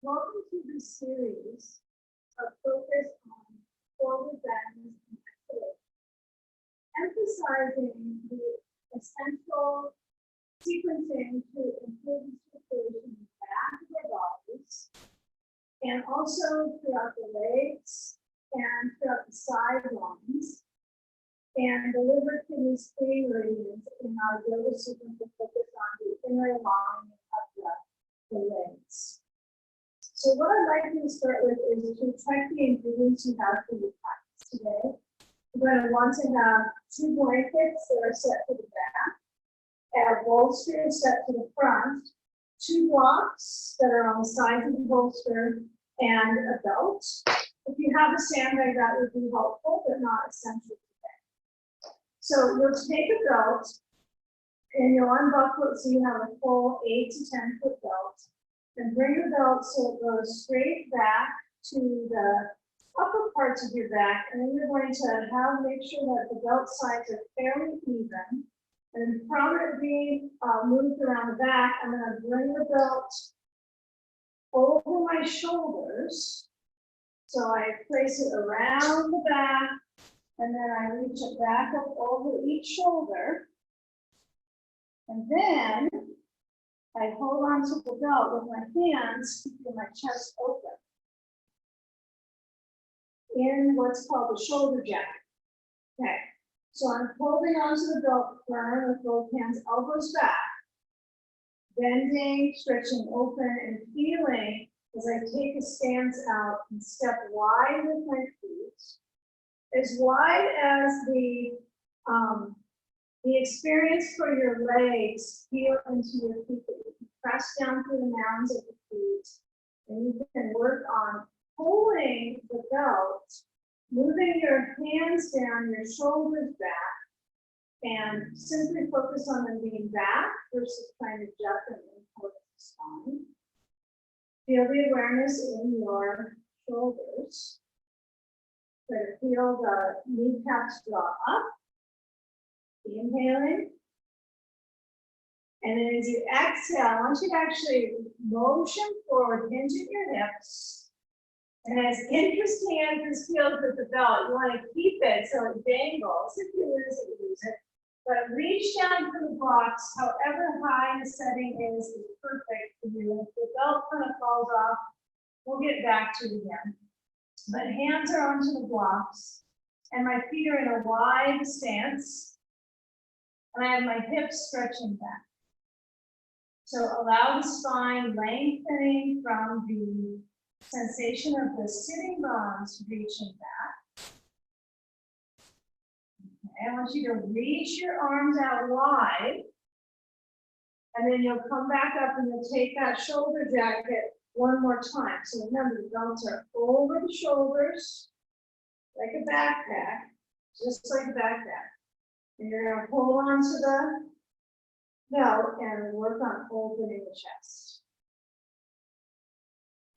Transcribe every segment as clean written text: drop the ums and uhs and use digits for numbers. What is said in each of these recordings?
Welcome to this series of focus on forward bends and exhalation, emphasizing the essential sequencing to improve the circulation in the back of our bodies, and also throughout the legs and throughout the sidelines, and deliver to these three meridians in our yoga sequence to focus on the inner alignment of the legs. So what I'd like you to start with is to check the ingredients you have for your practice today. You're going to want to have 2 blankets that are set to the back, a bolster set to the front, 2 blocks that are on the sides of the bolster, and a belt. If you have a sandbag, that would be helpful, but not essential today. So you'll take a belt, and you'll unbuckle it so you have a full 8 to 10 foot belt. And bring the belt so it goes straight back to the upper parts of your back. And then you're going to make sure that the belt sides are fairly even. And from it being moved around the back, I'm going to bring the belt over my shoulders. So I place it around the back, and then I reach it back up over each shoulder. And then I hold on to the belt with my hands, keeping my chest open in what's called the shoulder jacket. Okay, so I'm holding onto the belt firm with both hands, elbows back, bending, stretching open, and feeling as I take a stance out and step wide with my feet, as wide as the experience for your legs feel into your feet, that you can press down through the mounds of the feet, and you can work on pulling the belt, moving your hands down, your shoulders back, and simply focus on them being back versus trying to jump them in towards the spine. Feel the awareness in your shoulders. Try to feel the kneecaps draw up. Inhaling. And then as you exhale, I want you to actually motion forward, hinge at your hips. And as interesting as this feels with the belt, you want to keep it so it dangles. If you lose it, you lose it. But reach down for the blocks, however high the setting is perfect for you. If the belt kind of falls off, we'll get back to it again. But hands are onto the blocks, and my feet are in a wide stance. And I have my hips stretching back. So allow the spine lengthening from the sensation of the sitting bones reaching back. Okay, I want you to reach your arms out wide. And then you'll come back up and you'll take that shoulder jacket one more time. So remember, the belts are over the shoulders, like a backpack, just like a backpack. And you're going to hold on to the belt and work on opening the chest.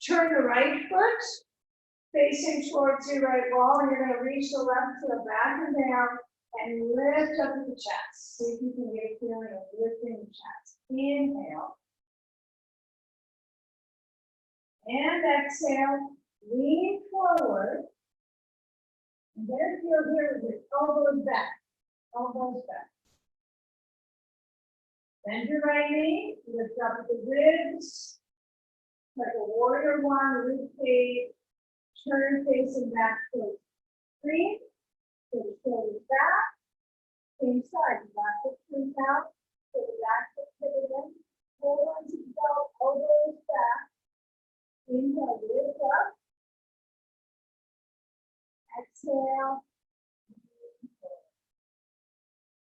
Turn the right foot facing towards your right wall, and you're going to reach the left foot back and down and lift up the chest. See if you can get a feeling of lifting the chest. Inhale. And exhale. Lean forward. And get a feel here with your elbows back. Elbows back. Bend your right knee, lift up the ribs, like a warrior one, rib cage, turn facing back towards the screen, so the shoulders back, same side, the back foot turns out, so the back foot pivot in, hold on to the belt, elbows back, inhale, lift up, exhale.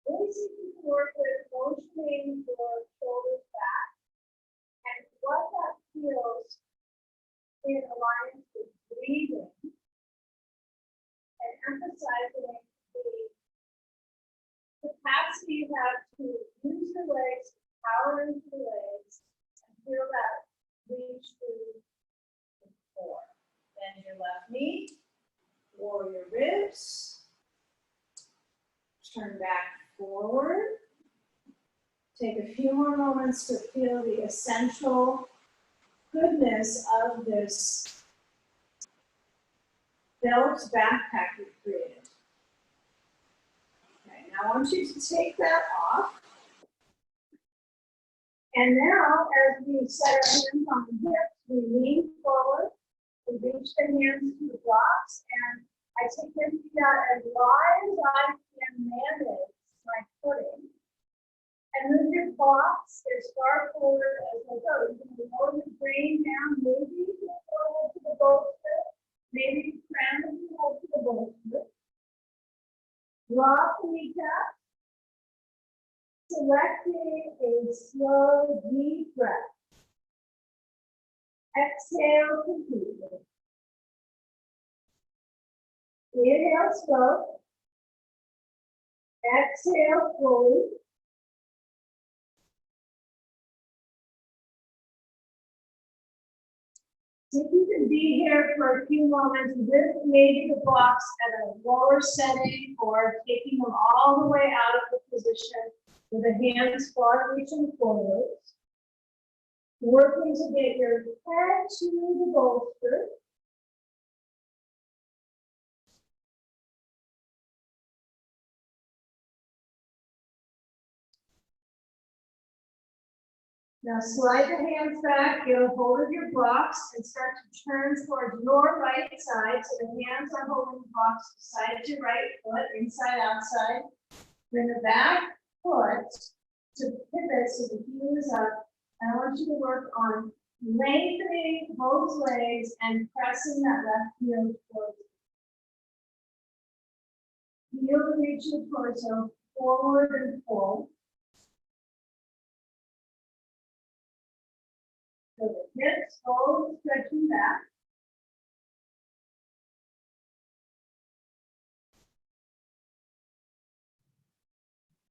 Really see if you can work with motioning your shoulders back, and what that feels in alliance with breathing, and emphasizing the capacity you have to use your legs, power into the legs, and feel that reach through the core. Bend your left knee, warrior ribs, turn back forward. Take a few more moments to feel the essential goodness of this belt backpack we created. Okay, now I want you to take that off. And now, as we set our hands on the hips, we lean forward, we reach the hands to the blocks, and I take my feet out as wide as I can manage my footing. And move your blocks as far forward as I go. You can lower the brain down, maybe you can hold to the bolster, maybe cram and hold to the bolster. Drop the kneecap. Selecting a slow, deep breath. Exhale completely. Inhale slow. Exhale fully. See if you can be here for a few moments with maybe the blocks at a lower setting or taking them all the way out of the position with the hands far reaching forward. Working to get your head to the bolster. Now slide the hands back, get a hold of your blocks, and start to turn towards your right side. So the hands are holding the blocks side to right foot, inside, outside. Bring the back foot to pivot so the heel is up. And I want you to work on lengthening both legs and pressing that left heel towards you. Heel to reach your torso forward and pull. So the hips both stretching back.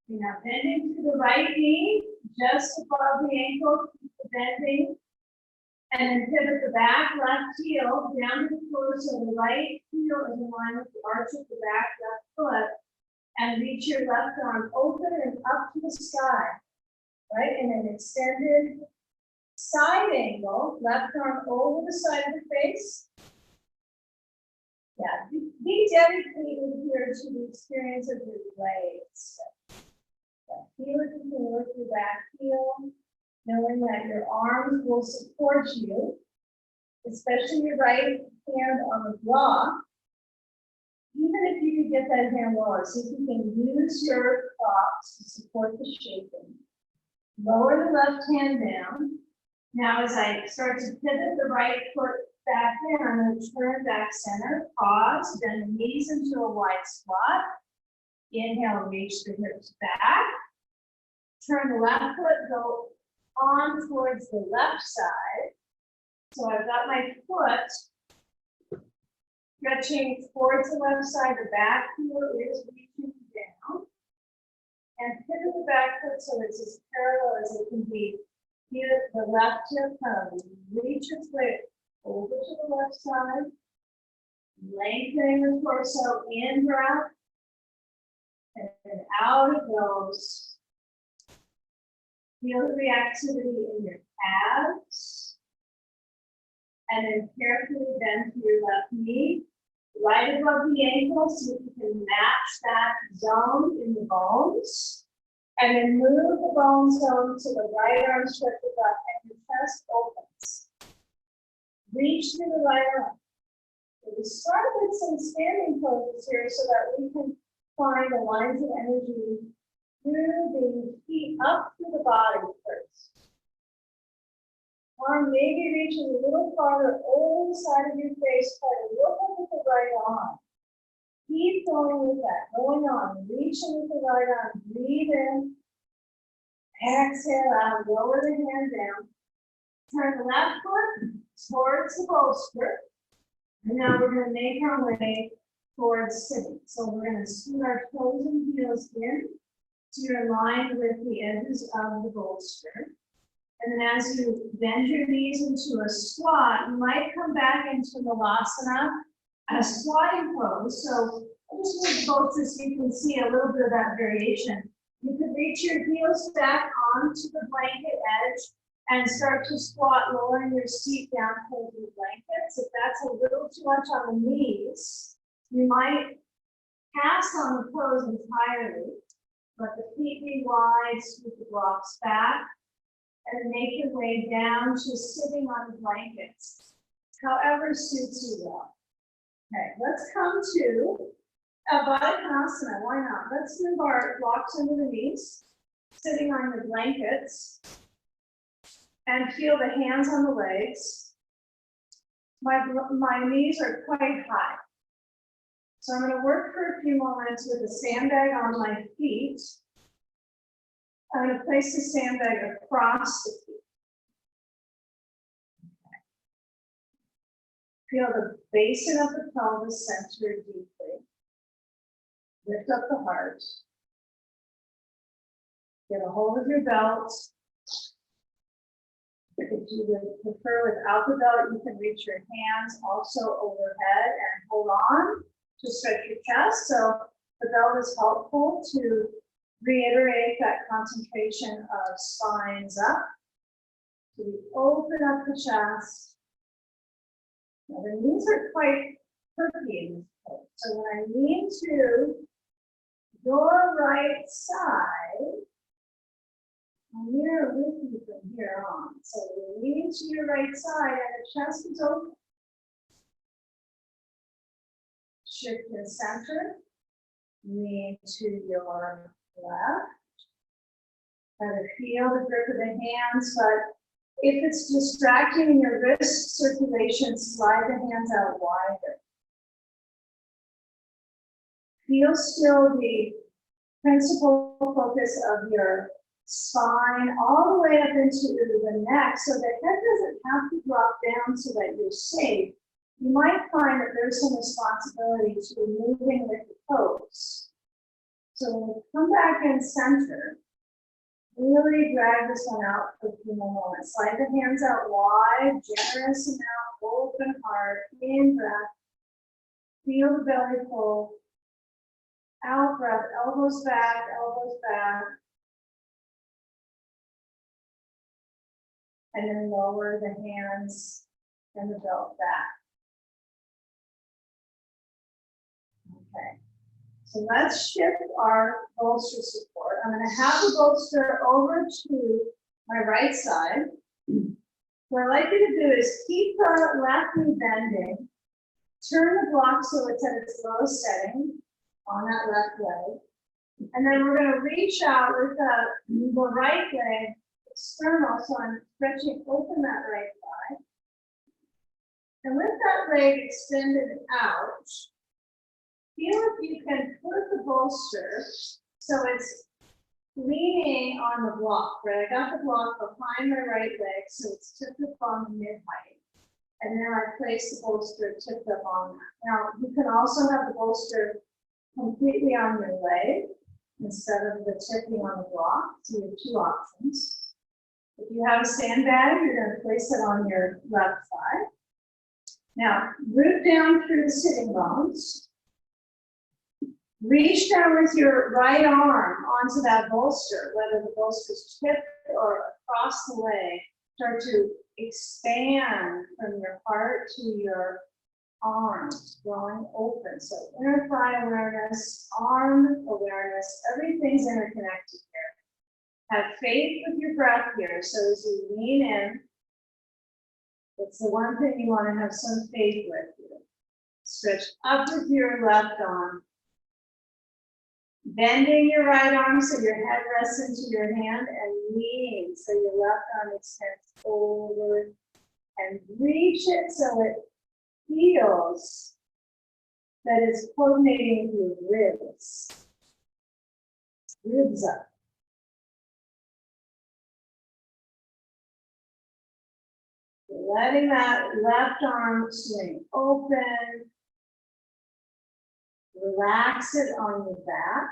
You're now bending to the right knee, just above the ankle, keep the bending. And then pivot the back left heel down to the floor so the right heel is in line with the arch of the back left foot. And reach your left arm open and up to the sky. Right? In an extended side angle, left arm over the side of the face. Yeah, be dedicated here to the experience of your legs. Feel it, you can work your back heel, knowing that your arms will support you, especially your right hand on the block. Even if you can get that hand lower, see if you can use your props to support the shaping. Lower the left hand down. Now, as I start to pivot the right foot back in, I'm going to turn back center, pause, bend the knees into a wide squat. Inhale, reach the hips back. Turn the left foot, go on towards the left side. So I've got my foot stretching towards the left side. The back heel is reaching down. And pivot the back foot so it's as parallel as it can be. Here, the left hip kind of reach its way over to the left side. Lengthening the torso, in breath. And then out it goes. Feel the reactivity in your calves. And then carefully bend to your left knee, right above the ankle, so you can match that zone in the bones. And then move the bone zone to the right arm stretches up and your chest opens. Reach through the right arm. So we start with some standing poses here so that we can find the lines of energy through the feet up through the body first. Arm maybe reaches a little farther over the side of your face, try to look up with the right arm. Keep going with that, going on, reaching with the right arm, breathe in, exhale out, lower the hand down. Turn the left foot towards the bolster. And now we're going to make our way towards sitting. So we're going to scoot our toes and heels in so you're aligned with the edges of the bolster. And then as you bend your knees into a squat, you might come back into Malasana, a squatting pose. So I just move the bolster so you can see a little bit of that variation. You could reach your heels back onto the blanket edge And start to squat, lowering your seat down towards your blankets. If that's a little too much on the knees, you might pass on the toes entirely. Let the feet be wide, scoot the blocks back, and make your way down to sitting on the blankets, however suits you well. Okay, let's come to a Baddha-Konasana. Why not? Let's move our blocks under the knees, sitting on the blankets, and feel the hands on the legs. My knees are quite high. So I'm going to work for a few moments with a sandbag on my feet. I'm going to place the sandbag across the feet. Feel the basin of the pelvis centered deeply. Lift up the heart. Get a hold of your belt. If you would prefer without the belt, you can reach your hands also overhead and hold on to stretch your chest. So the belt is helpful to reiterate that concentration of spines up. So we open up the chest. Now the knees are quite perky in this pose. So when I lean to your right side, I'll mirror with you from here on. So you lean to your right side and the chest is open. Shift in center, lean to your left. Kind of feel the grip of the hands, but if it's distracting in your wrist circulation, slide the hands out wider. Feel still the principal focus of your spine all the way up into the neck, so the head doesn't have to drop down so that you're safe. You might find that there's some responsibility to moving with the toes. So when you come back in center, really drag this one out for a few more moments. Slide the hands out wide, generous amount, open heart, in breath. Feel the belly pull. Out breath, elbows back, elbows back. And then lower the hands and the belt back. Okay, so let's shift our bolster support. I'm going to have the bolster over to my right side. What I'd like you to do is keep the left knee bending, turn the block so it's at its lowest setting on that left leg, and then we're going to reach out with the right leg external, so I'm stretching open that right thigh. And with that leg extended out, feel if you can put the bolster so it's leaning on the block, right? I got the block behind my right leg, so it's tipped up on the mid-height. And then I place the bolster tipped up on that. Now, you can also have the bolster completely on your leg instead of the tipping on the block. So you have two options. If you have a sandbag, you're going to place it on your left thigh. Now, root down through the sitting bones. Reach down with your right arm onto that bolster, whether the bolster is tipped or across the leg. Start to expand from your heart to your arms, going open. So inner thigh awareness, arm awareness, everything's interconnected here. Have faith with your breath here. So as you lean in, it's the one thing you want to have some faith with here. Stretch up with your left arm. Bending your right arm so your head rests into your hand and lean so your left arm extends forward and reach it so it feels that it's coordinating with your ribs. Ribs up. Letting that left arm swing open. Relax it on your back.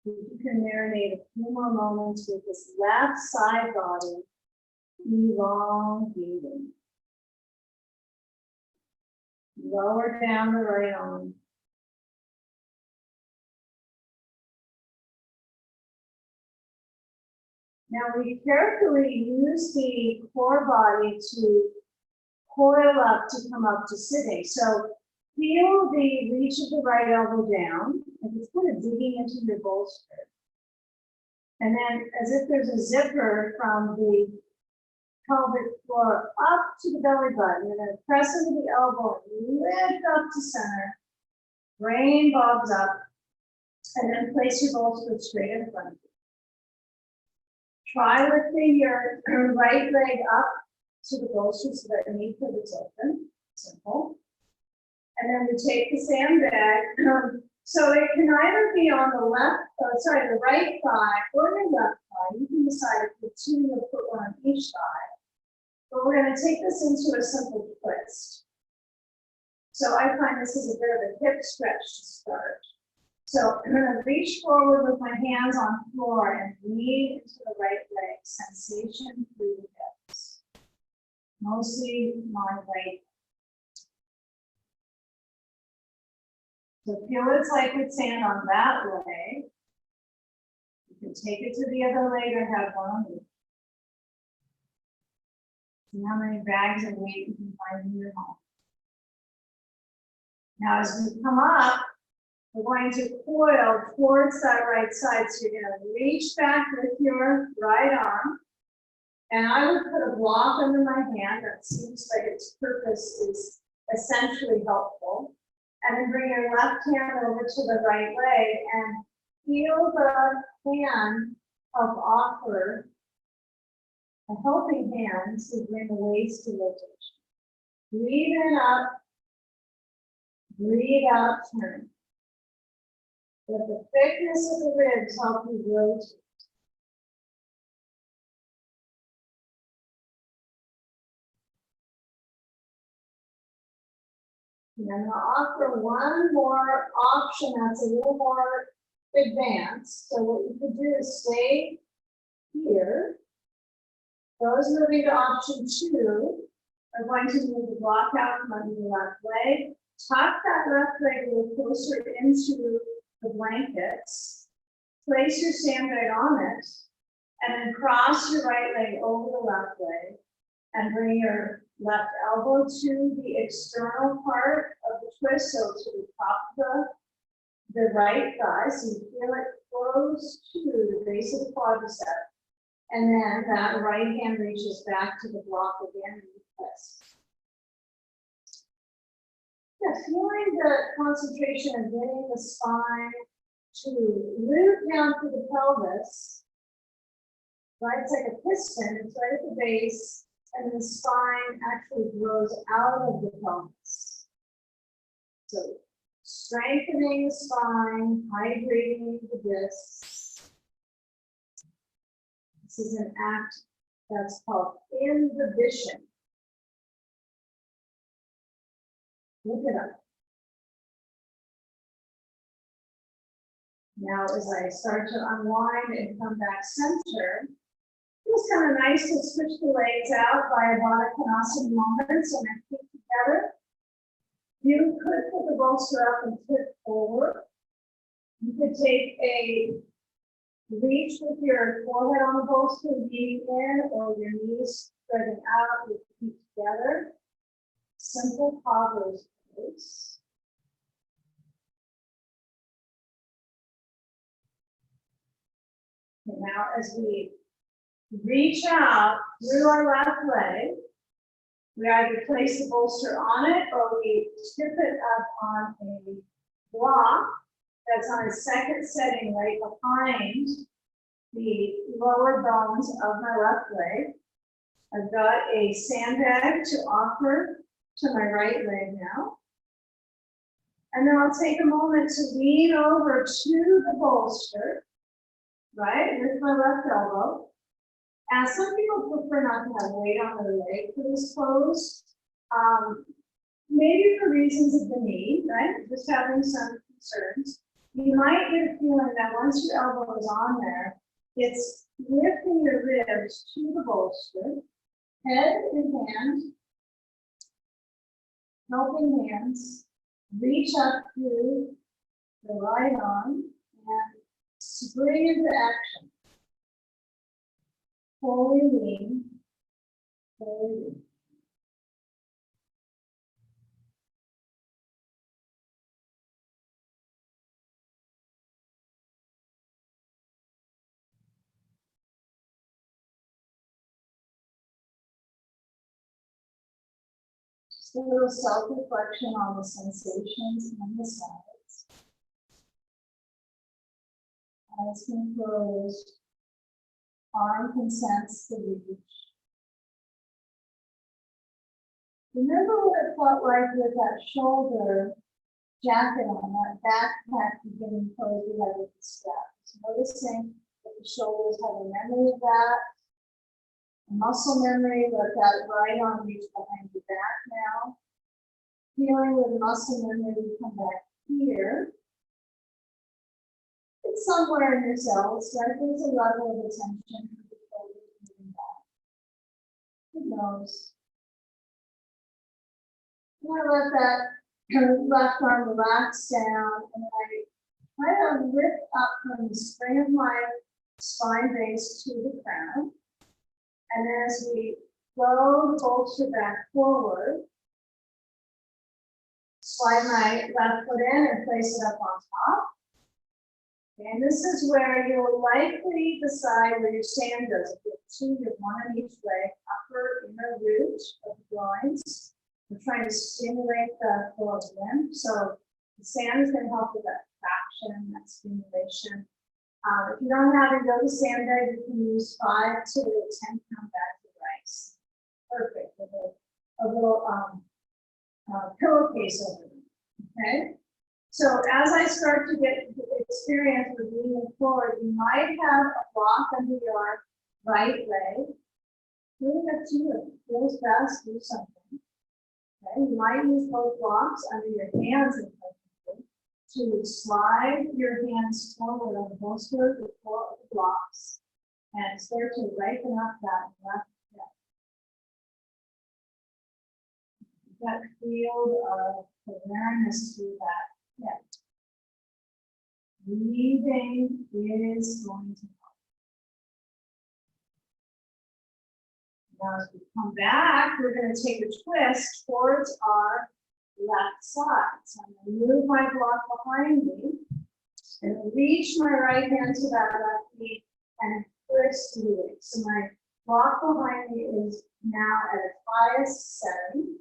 You can marinate a few more moments with this left side body elongating. Lower down the right arm. Now we carefully use the core body to coil up to come up to sitting. So feel the reach of the right elbow down, and it's kind of digging into your bolster. And then as if there's a zipper from the pelvic floor up to the belly button, and then press into the elbow, lift up to center, brain bobs up, and then place your bolster straight in front of you. Try lifting your right leg up to the bolster so that knee pivots open. Simple. And then we take the sandbag. So it can either be on the the right thigh or the left thigh. You can decide if you're two, you'll put one on each thigh. But we're going to take this into a simple twist. So I find this is a bit of a hip stretch to start. So I'm going to reach forward with my hands on the floor and lean into the right leg, sensation through the hips. Mostly my right. So feel what it's like with sand on that leg. You can take it to the other leg or have one on each. See how many bags of weight you can find in your home. Now as we come up, we're going to coil towards that right side. So you're going to reach back with your right arm. And I would put a block under my hand that seems like its purpose is essentially helpful. And then bring your left hand over to the right leg and feel the hand help offer a helping hand to bring the waist to rotation. Breathe in up, breathe out, turn. Let the thickness of the ribs help you rotate. And I'm going to offer one more option that's a little more advanced. So what you could do is stay here. Those moving to option 2 are going to move the block out from under the left leg. Tuck that left leg a little closer into the blankets. Place your sandbag on it. And then cross your right leg over the left leg. And bring your left elbow to the external part of the twist, so to the top of the right thigh, so you feel it close to the base of the quadricep. And then that right hand reaches back to the block again and you twist. Yeah, feeling the concentration of getting the spine to root down to the pelvis, right? It's like a piston, it's right at the base. And the spine actually grows out of the pelvis. So strengthening the spine, hydrating the discs. This is an act that's called imbibition. Look it up. Now as I start to unwind and come back center, it's kind of nice to switch the legs out by a Baddha Konasana moment, so my feet together. You could put the bolster up and tip forward. You could take a reach with your forehead on the bolster, leaning in, or your knees spreading out with your feet together. Simple cobbler's pose. Okay, now as we reach out through our left leg. We either place the bolster on it or we tip it up on a block that's on a second setting right behind the lower bones of my left leg. I've got a sandbag to offer to my right leg now. And then I'll take a moment to lean over to the bolster, right, with my left elbow. Some people prefer not to have weight on their leg for this pose. Maybe for reasons of the knee, right? Just having some concerns. You might get a feeling that once your elbow is on there, it's lifting your ribs to the bolster, head in hand, helping hands, reach up through the right arm and spring into action. fully lean, fully lean. Just a little self-reflection on the sensations on the sides. Eyes can close, arm can sense the reach. Remember what it felt like with that shoulder jacket on, that backpack beginning closed right with the straps. Noticing that the shoulders have a memory of that, a muscle memory, let that right arm reach behind your back now. Feeling with muscle memory, you come back here. It's somewhere in your cells, right? There's a level of attention to the shoulders moving back. Who knows? I'm going to let that left arm relax down, and I try to lift up from the spring of my spine base to the crown. And as we flow the bolster back forward, slide my left foot in and place it up on top. And this is where you'll likely decide where your stand goes. If you have two, you have one on each leg, upper inner root of the groins. We're trying to stimulate the flow of lymph. So the sand is going to help with that traction, that stimulation. If you don't have a yoga sand bag, you can use 5 to 10 pound bags of rice. Perfect. With a little pillowcase over them. Okay. So as I start to get experience with leaning forward, you might have a block under your right leg. Really up to you. Feels best, do something. Okay. You might use both blocks under your hands to slide your hands forward on the bolster before the blocks and start to ripen up that left hip. That field of awareness through that hip. Breathing is going to help. Now, as we come back, we're going to take a twist towards our left side. So I'm going to move my block behind me and reach my right hand to that left knee and twist through it. So my block behind me is now at its highest setting.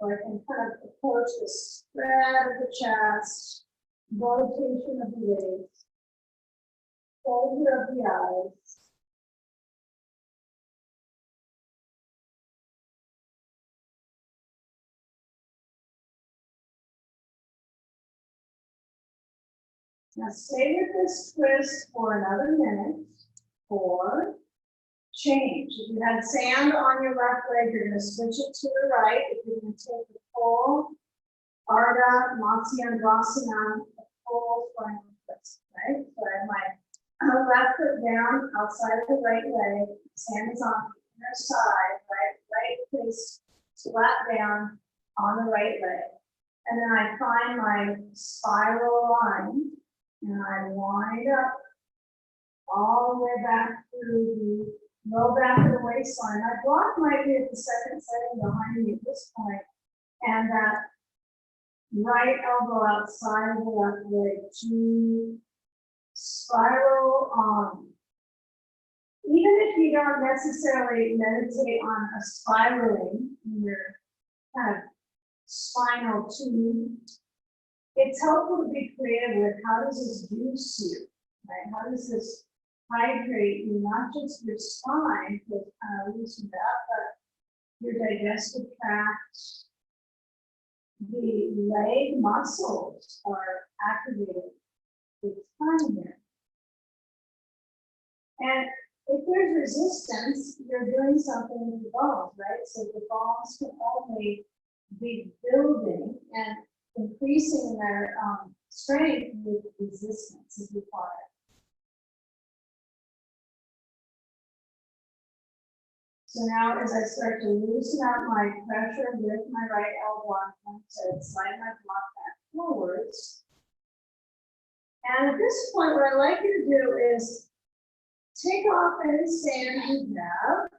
So I can kind of approach the spread of the chest, rotation of the legs, closure of the eyes. Now stay with this twist for another minute or change. If you had sand on your left leg, you're going to switch it to the right. If you're going to take the full Ardha Matsyendrasana, the full spinal twist, right? So I have my left foot down outside of the right leg. Sand is on the inner side, right place flat down on the right leg. And then I find my spiral line. And I wind up all the way back through the low back of the waistline. My block might be at the second setting behind me at this point, and that right elbow outside of the left leg to spiral on. Even if you don't necessarily meditate on a spiraling in your kind of spinal tube, it's helpful to be creative with how does this juice you, right? How does this hydrate you, not just your spine, to kind of loosen it up, but your digestive tract, the leg muscles are activated with time here. And if there's resistance, you're doing something with the bones, right? So the bones can only be building and increasing their strength with resistance is required. So now as I start to loosen out my pressure with my right elbow, I'm going to slide my block back forwards. And at this point, what I'd like you to do is take off any sand you have.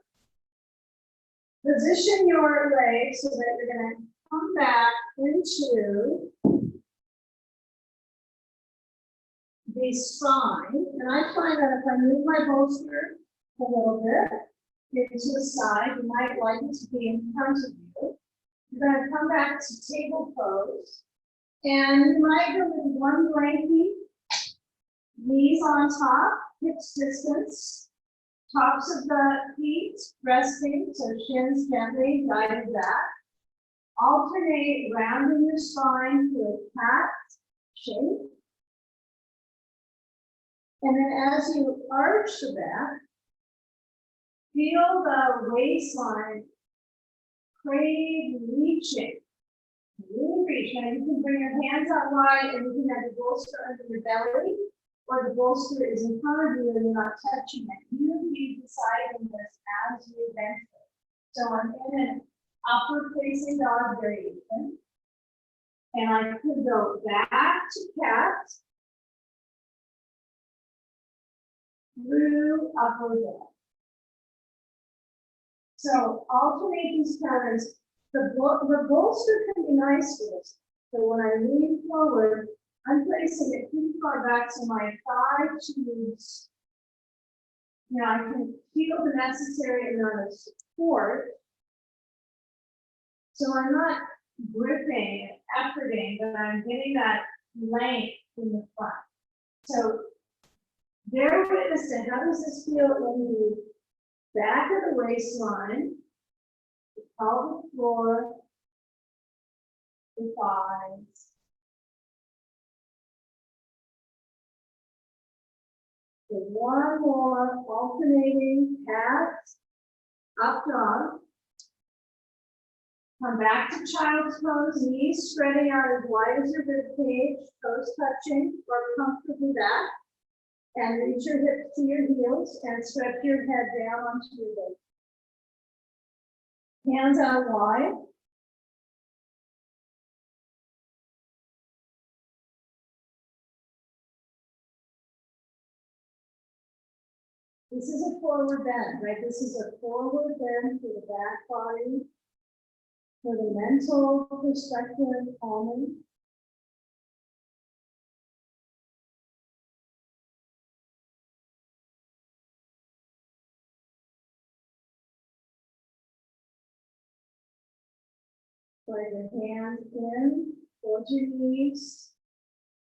Position your legs so that you're going to come back into the spine. And I find that if I move my bolster a little bit into the side, you might like it to be in front of you. You're going to come back to table pose. And you might go with one blankie, knees on top, hips distance, tops of the feet resting, so shins gently guided back. Alternate rounding your spine to a cat shape. And then as you arch the back, feel the waistline crave reaching. Really reach. Now you can bring your hands out wide and you can have the bolster under your belly, or the bolster is in front of you and you're not touching it. You be deciding this as you venture. So I'm in an upward facing dog variation. And I could go back to cat through upward dog. So alternate these patterns. The bolster can be nice for this. So when I lean forward, I'm placing it pretty far back so my thigh tubes, I can feel the necessary amount of support. So I'm not gripping, efforting, but I'm getting that length in the front. So bear witness to how does this feel in the back of the waistline, the pelvic floor, the thighs. So one more alternating cat, up dog. Come back to child's pose, knees spreading out as wide as your rib cage, toes touching or comfortably back. And reach your hips to your heels and stretch your head down onto your base. Hands out wide. This is a forward bend, right? This is a forward bend for the back body, for the mental perspective, calming. Slide your hands in, towards your knees.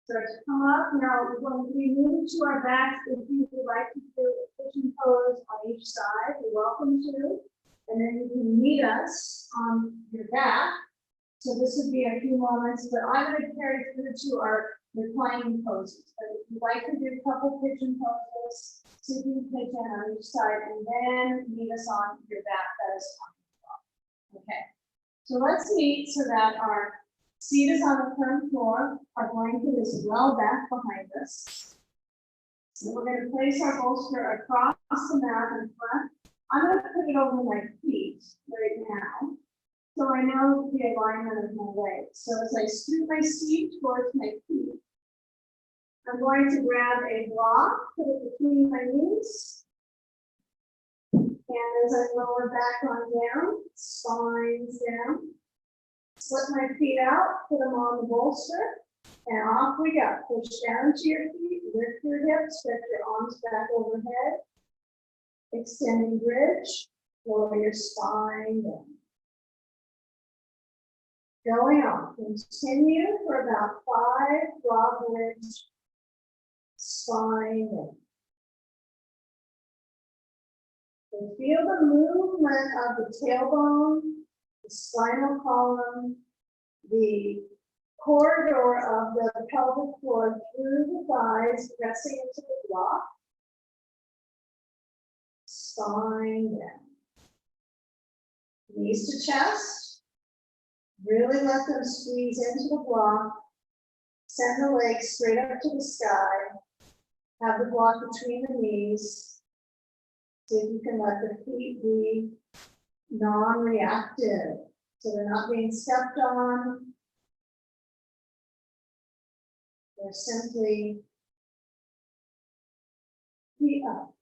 Start to come up. Now, when we move to our backs, if you would like to do a pigeon pose on each side, you're welcome to. And then you can meet us on your back. So this would be a few moments, but I'm going to carry through to our reclining poses. But if you'd like to do a couple pigeon poses, sitting pigeon on each side, and then meet us on your back, that is fine as well. Okay. So let's meet so that our seat is on the firm floor. Our blanket is well back behind us. So we're going to place our bolster across the mat in front. I'm going to put it over my feet right now, so I know the alignment of my legs. So as I scoot my seat towards my feet, I'm going to grab a block, put it between my knees. And as I lower back on down, spines down, slip my feet out, put them on the bolster, and off we go. Push down to your feet, lift your hips, stretch your arms back overhead, extending bridge, lower your spine down. Going on, continue for about 5 broad bridge, spine down. And feel the movement of the tailbone, the spinal column, the corridor of the pelvic floor through the thighs, pressing into the block. Spine down. Knees to chest. Really let them squeeze into the block. Send the legs straight up to the sky. Have the block between the knees. See if you can let the feet be non-reactive, so they're not being stepped on. They're simply feet up.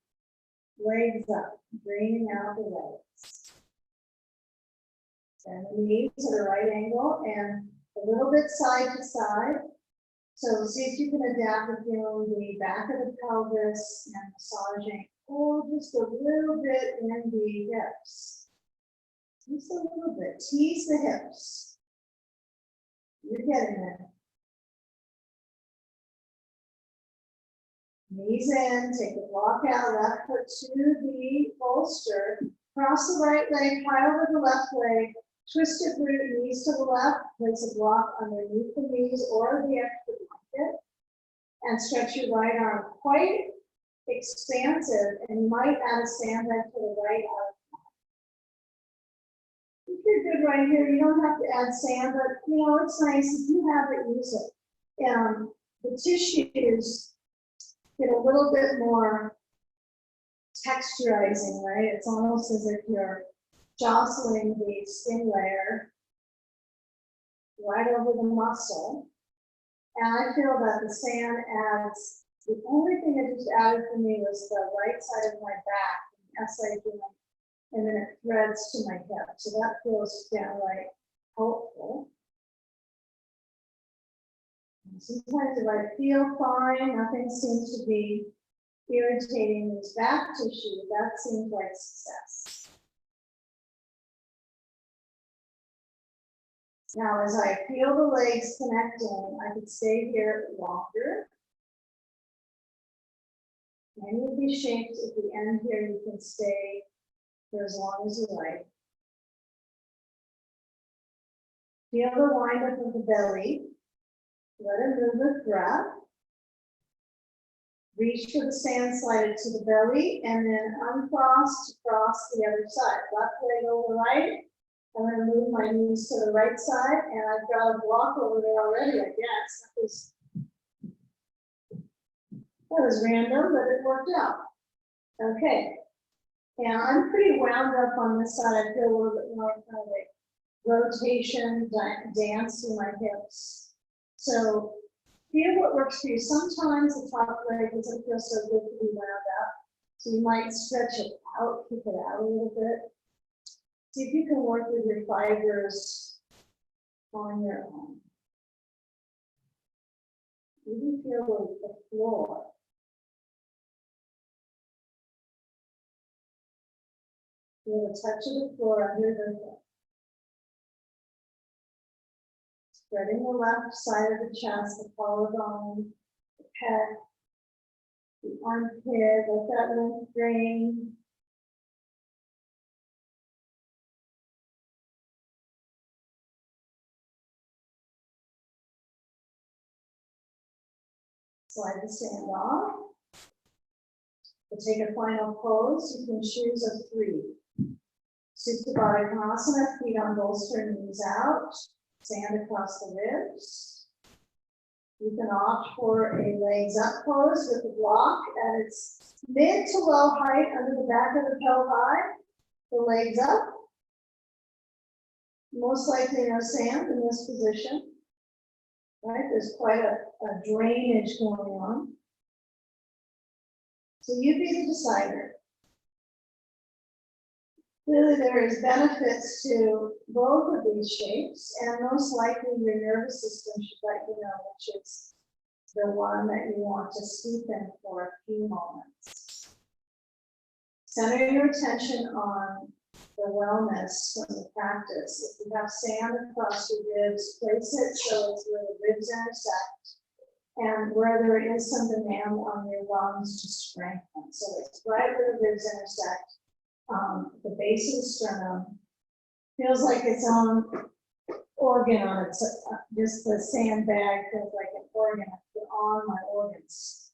legs up, draining out the legs. And the knees at a right angle and a little bit side to side. So see if you can adapt with feeling the back of the pelvis and massaging, or just a little bit in the hips. Just a little bit. Tease the hips. You're getting it. Knees in, take the block out, left foot to the bolster. Cross the right leg, high over the left leg. Twist it through, knees to the left. Place a block underneath the knees or the extra blanket. And stretch your right arm quite expansive, and you might add a sandbag to the right arm. If you're good right here, you don't have to add sand, but you know, it's nice if you have it, use it. The tissues get a little bit more texturizing, right? It's almost as if you're jostling the skin layer right over the muscle. And I feel that the sand adds, the only thing that just added for me was the right side of my back, SI joint, and then it threads to my hip. So that feels downright helpful. And sometimes if I feel fine, nothing seems to be irritating this back tissue, that seems like success. Now, as I feel the legs connecting, I could stay here longer. Any of these shapes at the end here, you can stay for as long as you like. Feel the wind up of the belly. Let it move with breath. Reach for the sand, slide it to the belly, and then uncross to cross the other side. Left leg over right. I'm going to move my knees to the right side, and I've got a block over there already, I guess. That was random, but it worked out. Okay. And I'm pretty wound up on this side. I feel a little bit more kind of like rotation, dance through my hips. So feel what works for you. Sometimes the top leg doesn't feel so good to be wound up. So you might stretch it out, keep it out a little bit. See if you can work with your fibers on your own. Even feel the floor. Feel the touch of the floor under the hip. Spreading the left side of the chest, the collarbone, the pec, the armpit, let that lymph drain. Slide the sand off. We'll take a final pose. You can choose a 3. Supta Baddha Konasana, feet on bolster, knees out. Sand across the ribs. You can opt for a legs up pose with the block at its mid to low height under the back of the pelvi. The legs up. Most likely no sand in this position. Right, there's quite a drainage going on. So you be the decider. Really, there is benefits to both of these shapes, and most likely your nervous system should let you know which is the one that you want to steep in for a few moments. Center your attention on the wellness from the practice. If you have sand across your ribs, place it so it's where the ribs intersect and where there is some demand on your lungs to strengthen. So it's right where the ribs intersect. The base of the sternum feels like its own organ on its, just the sandbag feels like an organ. I put on my organs.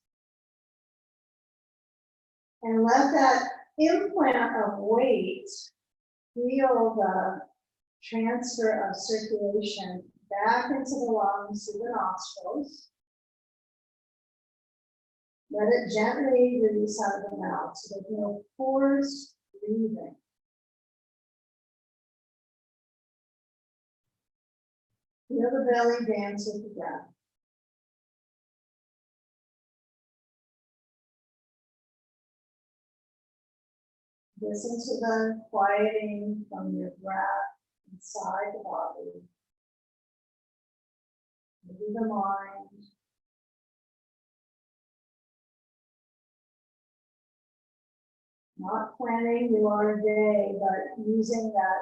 And let that implant of weight feel the transfer of circulation back into the lungs through the nostrils. Let it gently release out of the mouth so there's no forced breathing. Feel the belly dance with the breath. Listen to the quieting from your breath inside the body. Maybe the mind. Not planning your day, but using that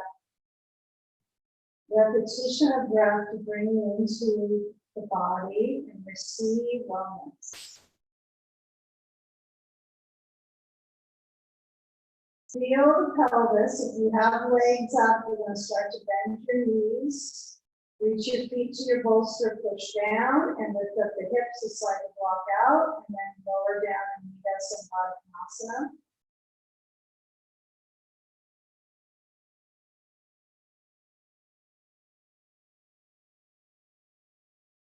repetition of breath to bring you into the body and receive wellness. Feel the pelvis. If you have legs up, you're going to start to bend your knees. Reach your feet to your bolster, push down, and lift up the hips to slightly walk out, and then lower down and meet us in Baddha.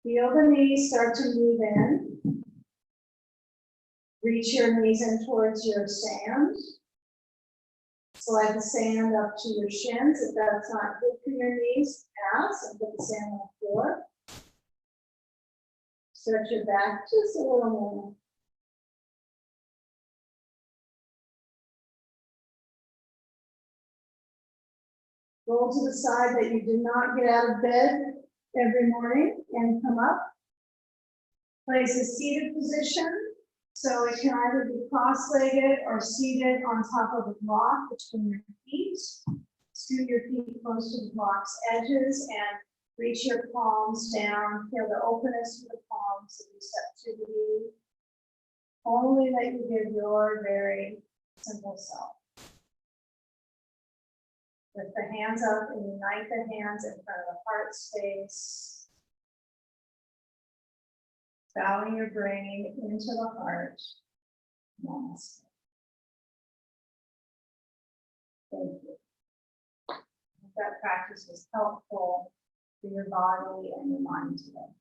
Feel the knees start to move in. Reach your knees in towards your sand. Slide the sand up to your shins. If that's not good for your knees, pass and put the sand on the floor. Stretch your back just a little more. Roll to the side that you did not get out of bed every morning and come up. Place a seated position. So it can either be cross-legged or seated on top of a block between your feet. Scoot your feet close to the block's edges and reach your palms down. Feel the openness of the palms, the receptivity. Only that you give your very simple self. Lift the hands up and unite the hands in front of the heart space. Bowing your brain into the heart. Namaste. Thank you. That practice was helpful for your body and your mind today.